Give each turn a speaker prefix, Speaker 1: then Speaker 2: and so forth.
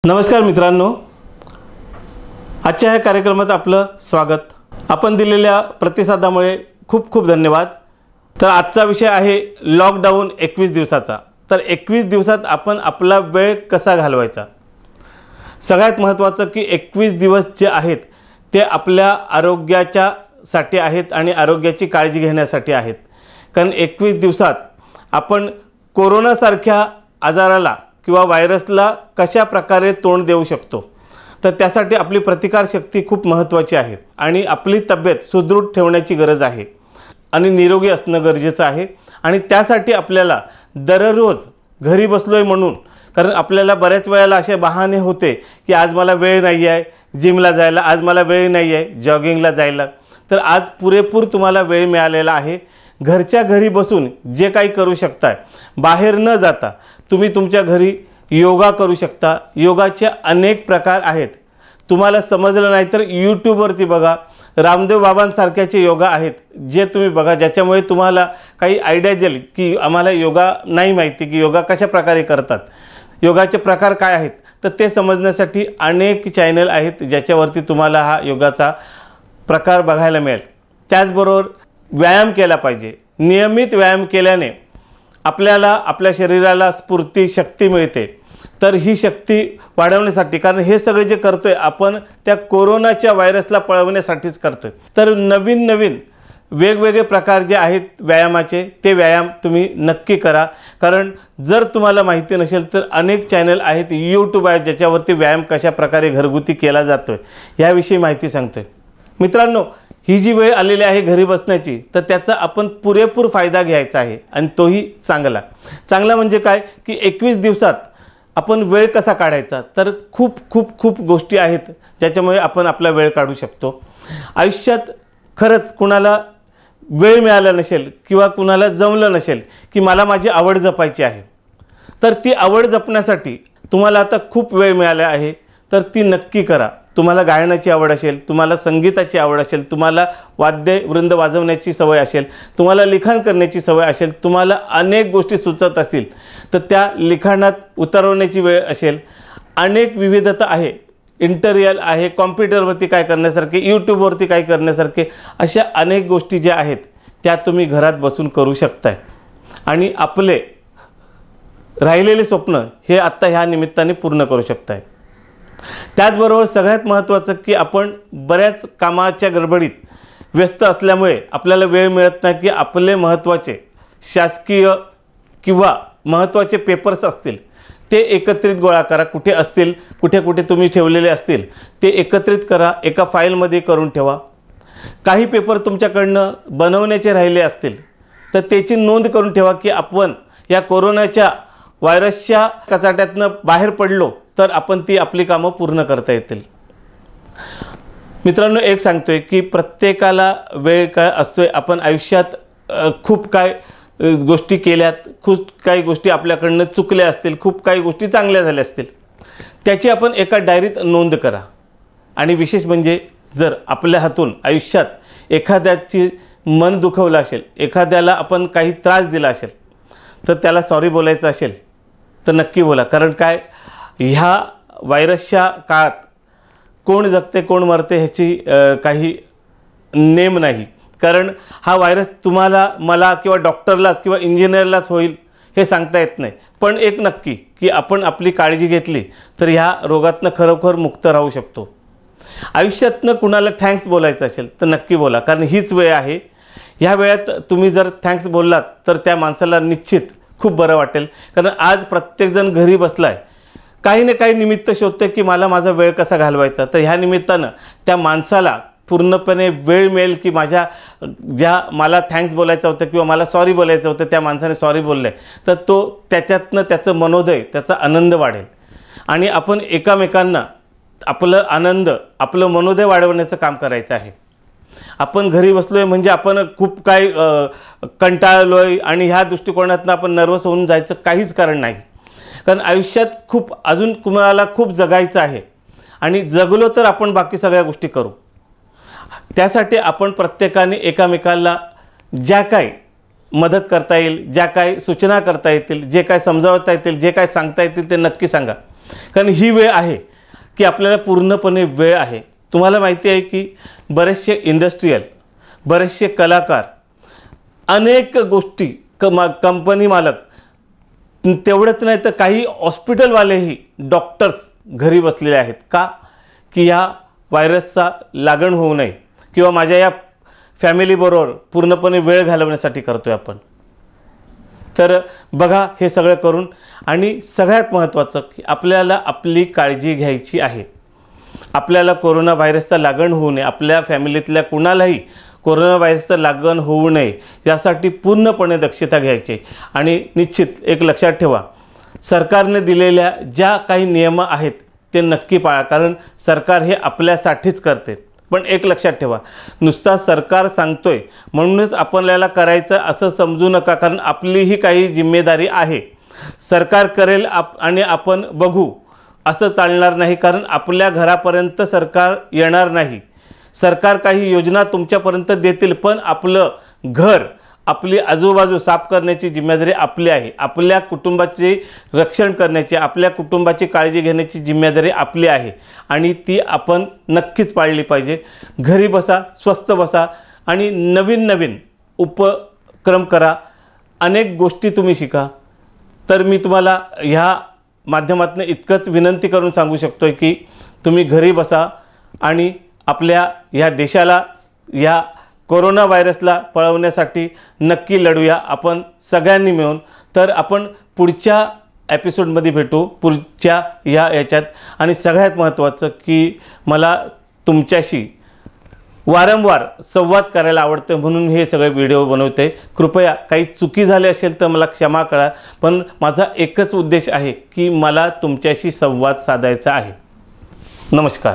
Speaker 1: नमस्कार मित्रांनो, आजच्या या कार्यक्रमात आपलं स्वागत। आपण दिलेल्या प्रतिसादामुळे खूप खूप धन्यवाद। तर आजचा विषय आहे लॉकडाऊन 21 दिवसाचा। तर 21 दिवसात आपण आपला वेळ कसा घालवायचा। सगळ्यात महत्त्वाचं की 21 दिवस जे आहेत ते आपल्या आरोग्याच्या साठी आहेत आणि आरोग्याची काळजी घेण्यासाठी आहेत। कारण 21 दिवसात आपण कोरोनासारख्या आजाराला किंवा व्हायरसला कशा प्रकारे तोंड देऊ शकतो, तर त्यासाठी आपली प्रतिकारशक्ती खूप महत्त्वाची आहे आणि आपली तब्येत सुदृढ ठेवण्याची गरज आहे आणि निरोगी असणं गरजेचं आहे। आणि त्यासाठी आपल्याला दररोज घरी बसलोय म्हणून, कारण आपल्याला बऱ्याच वेळेला असे बहाणे होते की आज मला वेळ नाही आहे जिमला जायला, आज मला वेळ नाही आहे जॉगिंगला जायला। तर आज पुरेपूर तुम्हाला वेळ मिळालेला आहे। घरच्या घरी बसून जे काही करू शकता, बाहेर न जाता तुम्ही तुमच्या घरी योगा करू शकता। योगाचे अनेक प्रकार आहेत। तुम्हाला समजलं नाही तर यूट्यूबवरती बघा, रामदेव बाबांसारख्याचे योगा आहेत जे तुम्ही बघा, ज्याच्यामुळे तुम्हाला काही आयडिया येईल की आम्हाला योगा नाही माहिती की योगा कशा प्रकारे करतात, योगाचे प्रकार काय आहेत। तर ते समजण्यासाठी अनेक चॅनल आहेत ज्याच्यावरती तुम्हाला हा योगाचा प्रकार बघायला मिळेल। त्याचबरोबर व्यायाम केला पाहिजे। नियमित व्यायाम केल्याने आपल्याला आपल्या शरीराला स्फूर्ती शक्ती मिळते। तर ही शक्ती वाढवण्यासाठी, कारण हे सगळे जे करतोय आपण त्या कोरोनाच्या व्हायरसला पळवण्यासाठीच करतोय। तर नवीन नवीन वेगवेगळे प्रकार जे आहेत व्यायामाचे, ते व्यायाम तुम्ही नक्की करा। कारण जर तुम्हाला माहिती नसेल तर अनेक चॅनल आहेत, यूट्यूब आहे ज्याच्यावरती व्यायाम कशा प्रकारे घरगुती केला जातोय याविषयी माहिती सांगतोय। मित्रांनो, ही जी वेळ आलेली आहे घरी बसण्याची, तर त्याचा आपण पुरेपूर फायदा घ्यायचा आहे आणि तोही चांगला म्हणजे काय की 21 दिवसात आपण वेळ कसा काढायचा। तर खूप खूप खूप गोष्टी आहेत ज्याच्यामुळे आपण आपला वेळ काढू शकतो। आयुष्यात खरंच कुणाला वेळ मिळाला नसेल किंवा कुणाला जमलं नसेल की मला माझी आवड जपायची आहे, तर ती आवड जपण्यासाठी तुम्हाला आता खूप वेळ मिळाला आहे, तर ती नक्की करा। तुम्हाला गायनाची आवड असेल, तुम्हाला संगीताची आवड असेल, तुम्हाला वाद्यवृंद वाजवण्याची सवय असेल, तुम्हाला लिखाण करण्याची सवय असेल, तुम्हाला अनेक गोष्टी सुचत असतील तर त्या लिखाणात उतरवण्याची वेळ असेल, अनेक विविधता आहे, इंटरियल आहे, कॉम्प्युटरवरती काय करण्यासारखे, यूट्यूबवरती काय करण्यासारखे, अशा अनेक गोष्टी ज्या आहेत त्या तुम्ही घरात बसून करू शकताय आणि आपले राहिलेले स्वप्न हे आत्ता ह्या निमित्ताने पूर्ण करू शकताय। त्याचबरोबर सगळ्यात महत्त्वाचं की आपण बऱ्याच कामाच्या गडबडीत व्यस्त असल्यामुळे आपल्याला वेळ मिळत नाही की आपले महत्त्वाचे शासकीय किंवा महत्त्वाचे पेपर्स असतील ते एकत्रित गोळा करा। कुठे असतील, कुठे कुठे तुम्ही ठेवलेले असतील ते एकत्रित करा, एका फाईलमध्ये करून ठेवा। काही पेपर तुमच्याकडनं बनवण्याचे राहिले असतील तर त्याची नोंद करून ठेवा की आपण या कोरोनाच्या व्हायरसच्या कचाट्यातनं बाहेर पडलो तर आपण ती आपली कामं पूर्ण करता येतील। मित्रांनो, एक सांगतोय की प्रत्येकाला वेळ काय असतोय, आपण आयुष्यात खूप काय गोष्टी केल्यात, खूप काही गोष्टी आपल्याकडनं चुकल्या असतील, खूप काही गोष्टी चांगल्या झाल्या असतील, त्याची आपण एका डायरीत नोंद करा। आणि विशेष म्हणजे जर आपल्या हातून आयुष्यात एखाद्याची मन दुखवलं असेल, एखाद्याला आपण काही त्रास दिला असेल, तर त्याला सॉरी बोलायचं असेल तर नक्की बोला। कारण काय, ह्या व्हायरसच्या काळात कोण जगते कोण मरते ह्याची काही नेम नाही। कारण हा व्हायरस तुम्हाला, मला किंवा डॉक्टरलाच किंवा इंजिनियरलाच होईल हे सांगता येत नाही, पण एक नक्की की आपण आपली काळजी घेतली तर ह्या रोगातनं खरोखर मुक्त राहू शकतो। आयुष्यातनं कुणाला थँक्स बोलायचं असेल तर नक्की बोला, कारण हीच वेळ आहे। ह्या वेळात तुम्ही जर थँक्स बोललात तर त्या माणसाला निश्चित खूप बरं वाटेल। कारण आज प्रत्येकजण घरी बसलाय, काही ना काही निमित्त शोधते की मला माझा वेळ कसा घालवायचा। तर ह्या निमित्तानं त्या माणसाला पूर्णपणे वेळ मिळेल की माझ्या ज्या मला थँक्स बोलायचं होतं किंवा मला सॉरी बोलायचं होतं त्या माणसाने सॉरी बोललं आहे, तर तो त्याच्यातनं त्याचं मनोदय, त्याचा आनंद वाढेल आणि आपण एकमेकांना आपलं आनंद, आपलं मनोदय वाढवण्याचं काम करायचं आहे। आपण घरी बसलोय म्हणजे आपण खूप काही कंटाळलोय आणि ह्या दृष्टिकोनातून आपण नर्वस होऊन जायचं काहीच कारण नाही। कारण आयुष्यात खूप अजून कुणाला खूप जगायचं आहे आणि जगलो तर आपण बाकी सगळ्या गोष्टी करू। त्यासाठी आपण प्रत्येकाने एकमेकाला ज्या काही मदत करता येईल, ज्या काही सूचना करता येतील, जे काय समजावता येतील, जे काय सांगता येतील ते नक्की सांगा। कारण ही वेळ आहे की आपल्याला पूर्णपणे वेळ आहे. तुम्हाला माहिती आहे की बरेचसे इंडस्ट्रीयल, बरेचसे कलाकार, अनेक गोष्टी कंपनी मालक, तेवढंच नाही तर काही हॉस्पिटलवालेही डॉक्टर्स घरी बसलेले आहेत. का? की या व्हायरसचा लागण होऊ नये किंवा माझ्या या फॅमिलीबरोबर पूर्णपणे वेळ घालवण्यासाठी करतो आहे आपण. तर बघा हे सगळं करून, आणि सगळ्यात महत्त्वाचं की आपल्याला आपली काळजी घ्यायची आहे. आपल्याला कोरोना व्हायरसचा लागण होऊ नये, आपल्या फॅमिलीतल्या कुणालाही कोरोना व्हायरसचं लागण होऊ नये यासाठी पूर्णपणे दक्षता घ्यायची. आणि निश्चित एक लक्षात ठेवा, सरकारने दिलेल्या ज्या काही नियम आहेत ते नक्की पाळा, कारण सरकार हे आपल्यासाठीच करते. पण एक लक्षात ठेवा, नुसता सरकार सांगतोय म्हणूनच आपल्याला करायचं असं समजू नका, कारण आपलीही काही जिम्मेदारी आहे. सरकार करेल आणि आपण बघू असं चालणार नाही, कारण आपल्या घरापर्यंत सरकार येणार नाही. सरकार काही योजना तुमच्यापर्यंत देतील, पण आपलं घर, आपली आजूबाजू साफ करण्याची जिम्मेदारी आपली आहे. आपल्या कुटुंबाचे रक्षण करण्याची, आपल्या कुटुंबाची काळजी घेण्याची जिम्मेदारी आपली आहे आणि ती आपण नक्कीच पाळली पाहिजे. घरी बसा, स्वस्थ बसा आणि नवीन नवीन उपक्रम करा, अनेक गोष्टी तुम्ही शिका. तर मी तुम्हाला ह्या माध्यमातून इतकंच विनंती करून सांगू शकतो की तुम्ही घरी बसा आणि आपल्या ह्या देशाला या कोरोना व्हायरसला पळवण्यासाठी नक्की लढूया आपण सगळ्यांनी मिळून. तर आपण पुढच्या एपिसोडमध्ये भेटू, पुढच्या याच्यात. आणि सगळ्यात महत्त्वाचं की मला तुमच्याशी वारंवार संवाद करायला आवडतं, म्हणून हे सगळे व्हिडिओ बनवते. कृपया काही चुकी झाली असेल तर मला क्षमा करा, पण माझा एकच उद्देश आहे की मला तुमच्याशी संवाद साधायचा आहे. नमस्कार.